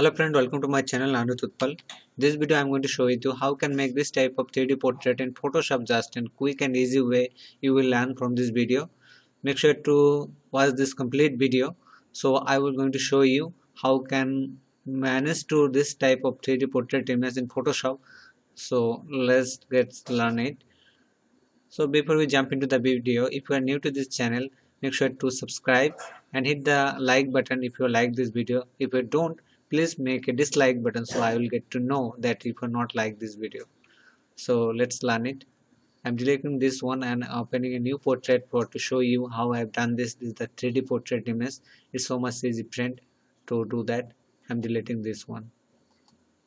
Hello friend, welcome to my channel Anirudh Utpal. This video I am going to show you how can make this type of 3D portrait in Photoshop just in quick and easy way. You will learn from this video. Make sure to watch this complete video. So I will going to show you how can manage to this type of 3D portrait image in Photoshop. So let's get learn it. So before we jump into the video, if you are new to this channel, make sure to subscribe and hit the like button if you like this video. If you don't, please make a dislike button so I will get to know that if you not like this video. So let's learn it. I'm deleting this one and opening a new portrait for to show you how I've done this. This is the 3D portrait image. It's so much easy friend to do that. I'm deleting this one.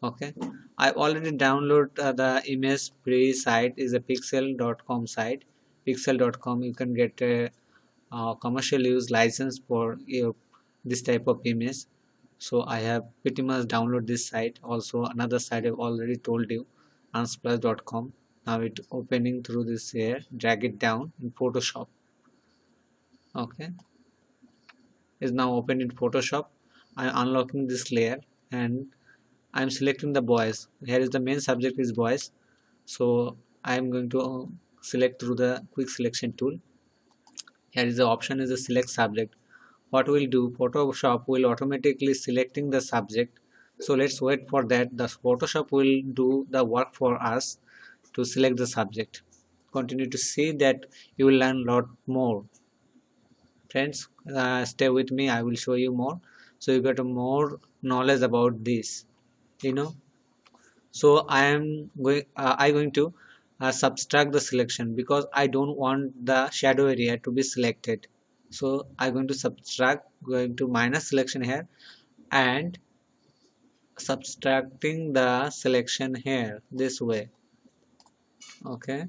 Okay, I already download the image free site is a pixel.com site. Pixel.com you can get a commercial use license for your this type of image. So I have pretty much download this site. Also another site I've already told you, unsplash.com. Now it opening through this here, drag it down in Photoshop. Okay, is now open in Photoshop. I'm unlocking this layer and I'm selecting the boys. Here is the main subject is boys. So I'm going to select through the quick selection tool. Here is the option is the select subject. What we'll do, Photoshop will automatically selecting the subject. So let's wait for that. The Photoshop will do the work for us to select the subject. Continue to see that you will learn a lot more. Friends, stay with me. I will show you more. So you get more knowledge about this. So I going to subtract the selection because I don't want the shadow area to be selected. So I'm going to subtract, going to minus selection here and subtracting the selection here this way. Okay,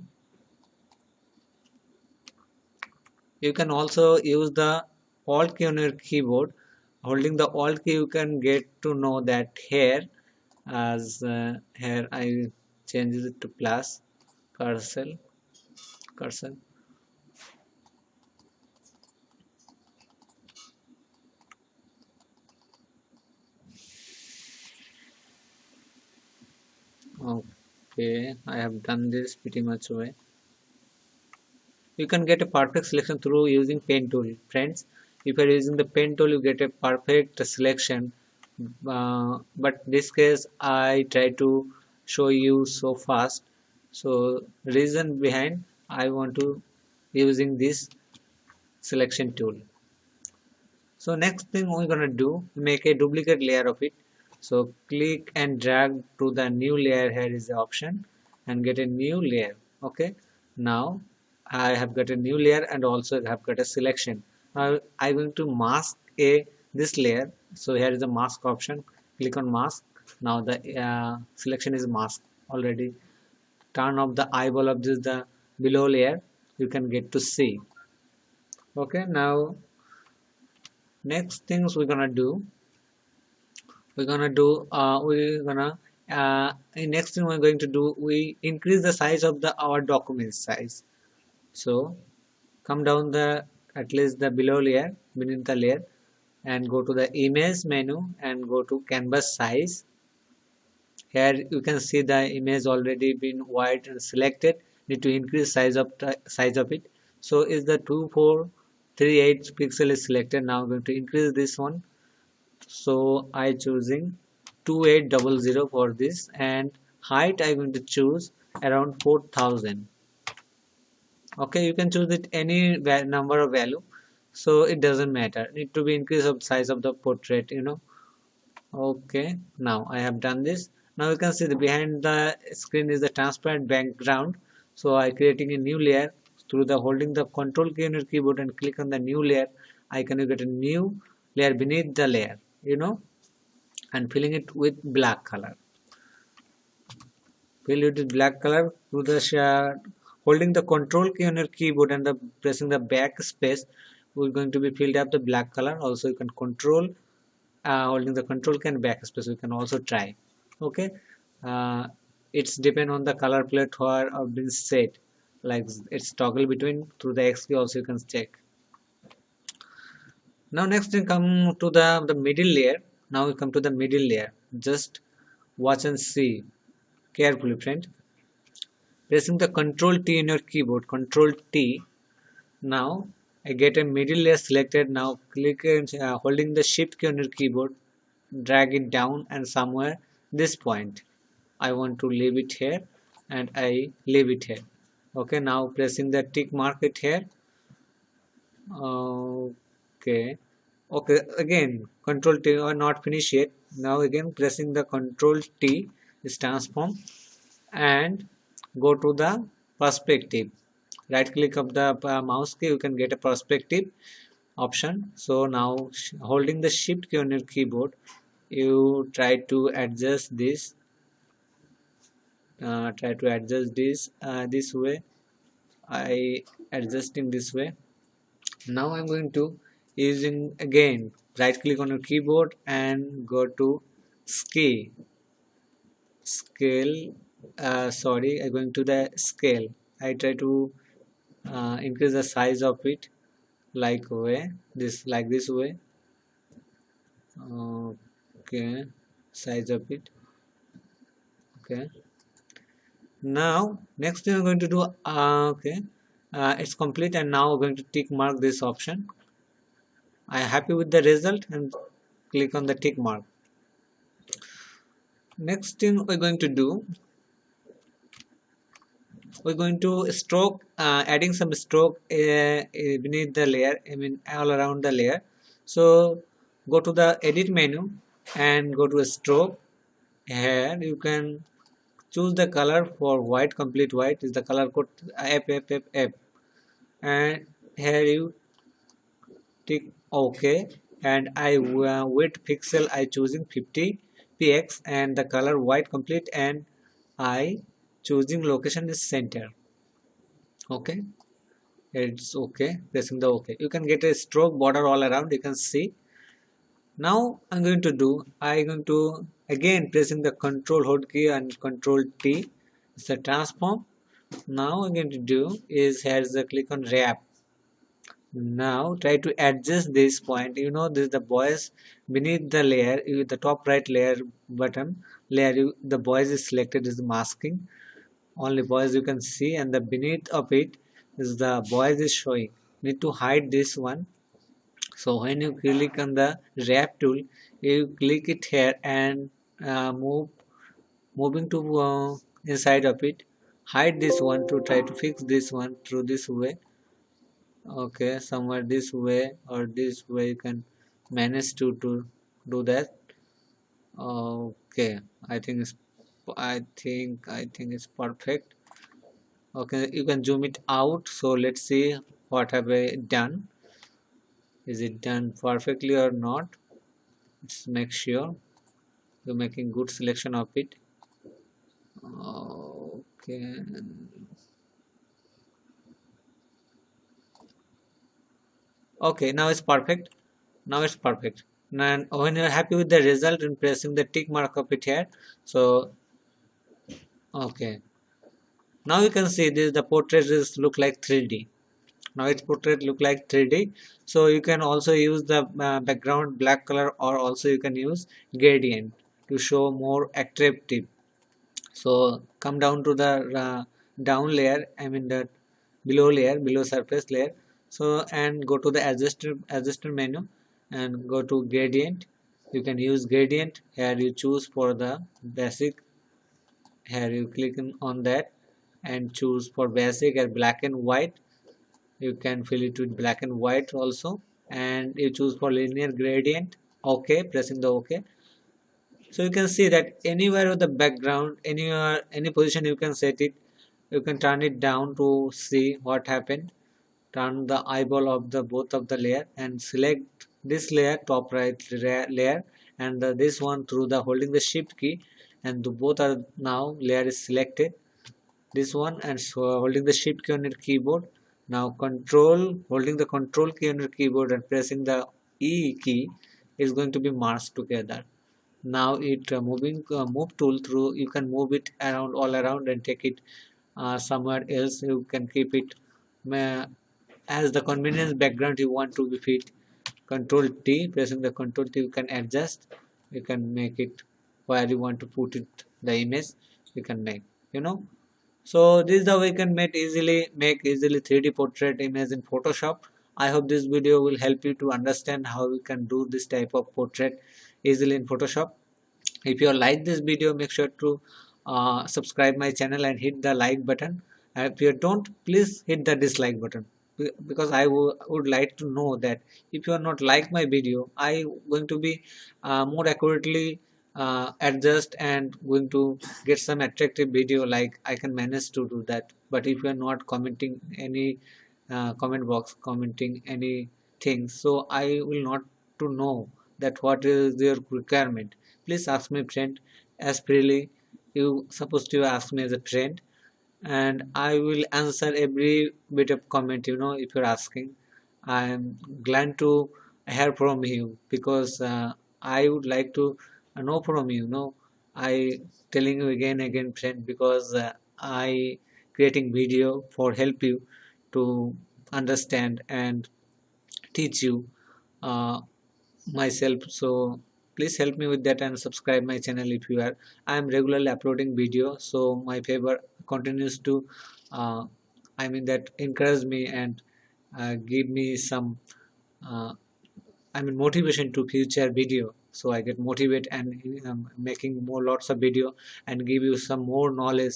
you can also use the alt key on your keyboard. Holding the alt key you can get to know that here as here I change it to plus cursor. Okay, I have done this pretty much way. You can get a perfect selection through using pen tool, friends. If you are using the pen tool you get a perfect selection, but this case I try to show you so fast. So reason behind I want to using this selection tool. So next thing we're gonna do, make a duplicate layer of it. So click and drag to the new layer. Here is the option and get a new layer. Okay, now I have got a new layer and also have got a selection. Now I'm going to mask this layer. So here is the mask option. Click on mask. Now the selection is masked already. Turn off the eyeball of this the below layer. You can get to see. Okay, now next things we're gonna do, next thing we're going to do, we increase the size of the our document size. So come down the at least the below layer, beneath the layer, and go to the image menu and go to canvas size. Here you can see the image already been white and selected. Need to increase size of it. So is the 2438 pixel is selected. Now I'm going to increase this one. So I choosing 2800 for this, and height I'm going to choose around 4000. Okay, you can choose it any number of value, so it doesn't matter. Need to be increase of size of the portrait. Okay, now I have done this. Now you can see the behind the screen is the transparent background. So I creating a new layer through the holding the control key on your keyboard and click on the new layer icon. You get a new layer beneath the layer, and filling it with black color. Fill it with black color through the holding the control key on your keyboard and pressing the backspace. We're going to be filled up the black color. Also you can control holding the control key and backspace. You can also try. Okay, it's depend on the color palette where have been set. Like it's toggle between through the X key. Also you can check. Now next thing come to the middle layer. Now we come to the middle layer. Just watch and see carefully, friend. Pressing the Control T in your keyboard, Control T. Now I get a middle layer selected. Now click holding the Shift key on your keyboard, drag it down and somewhere this point. I want to leave it here and I leave it here. Okay, now pressing the tick mark it here. Okay, okay, again Control T or not finish yet. Now again pressing the Control T is transform and go to the perspective. Right click of the mouse key, you can get a perspective option. So now holding the Shift key on your keyboard, you try to adjust this. This way. I adjusting this way. Now I'm going to using again right click on your keyboard and go to scale. I'm going to the scale. I try to increase the size of it like this way. Okay, size of it. Okay, now next thing I'm going to do, okay, it's complete, and now I'm going to tick mark this option. I am happy with the result and click on the tick mark. Next thing we're going to do, we're going to stroke, adding some stroke beneath the layer, I mean all around the layer. So go to the edit menu and go to a stroke. Here you can choose the color for white. Complete white is the color code FFFF, and here you tick OK, and I width pixel I choosing 50 px and the color white complete, and I choosing location is center. Okay, it's okay. Pressing the OK, you can get a stroke border all around, you can see. Now I'm going to again pressing the Control hold key and Control T. It's a transform. Now I'm going to do is here's the click on wrap. Now try to adjust this point. You know this the boys beneath the layer, the top right layer button layer. The boys is selected is masking. Only boys you can see, and the beneath of it is the boys is showing. Need to hide this one. So when you click on the wrap tool, you click it here and moving to inside of it. Hide this one to try to fix this one through this way. Okay, somewhere this way or this way you can manage to do that. Okay, I think it's perfect. Okay, you can zoom it out. So let's see what have I done. Is it done perfectly or not? Let's make sure you're making good selection of it. Okay. Okay, now it's perfect. Now it's perfect. And when you're happy with the result and pressing the tick mark of it here, so okay, now you can see this the portrait is look like 3D. Now its portrait look like 3D. So you can also use the background black color, or also you can use gradient to show more attractive. So come down to the down layer, I mean the below layer, below surface layer. So and go to the adjuster menu and go to gradient. You can use gradient. Here you choose for the basic. Here you click on that and choose for basic and black and white. You can fill it with black and white also, and you choose for linear gradient. Okay, pressing the OK. So you can see that anywhere with the background, anywhere, any position you can set it. You can turn it down to see what happened. Turn the eyeball of the both of the layer and select this layer, top right layer, and this one through the holding the shift key, and both are now layer is selected. This one, and so holding the shift key on your keyboard. Now holding the control key on your keyboard and pressing the E key is going to be merged together. Now it move tool through, you can move it around all around and take it somewhere else. You can keep it as the convenience background you want to be fit. Control T, pressing the Control T, you can adjust you can make it where you want to put it the image, you can make, you know. So this is how we can make easily 3D portrait image in Photoshop. I hope this video will help you to understand how we can do this type of portrait easily in Photoshop. If you like this video, make sure to subscribe my channel and hit the like button. And if you don't, please hit the dislike button, because I would like to know that if you are not like my video, I going to be more accurately adjust and going to get some attractive video, like I can manage to do that. But if you are not commenting any comment box, commenting anything, so I will not to know that what is your requirement. Please ask me friend as freely you supposed to ask me as a friend, and I will answer every bit of comment, you know. If you're asking, I am glad to hear from you, because I would like to know from you, know. I telling you again friend, because I creating video for help you to understand and teach you uh, myself. So please help me with that and subscribe my channel if you are. I am regularly uploading video, so my favor continues to uh, I mean that encourage me and give me some uh, I mean motivation to future video, so I get motivate and making more lots of video and give you some more knowledge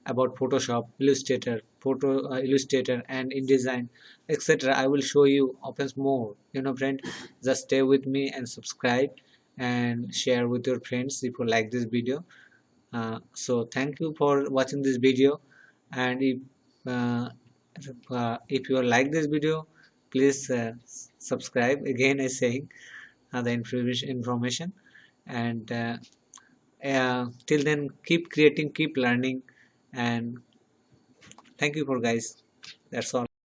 about Photoshop, Illustrator, Illustrator and InDesign, etc. I will show you opens more, you know friend. Just stay with me and subscribe and share with your friends if you like this video. So thank you for watching this video, and uh, if you like this video, please subscribe again, I saying the information. And till then, keep creating, keep learning, and thank you for guys, that's all.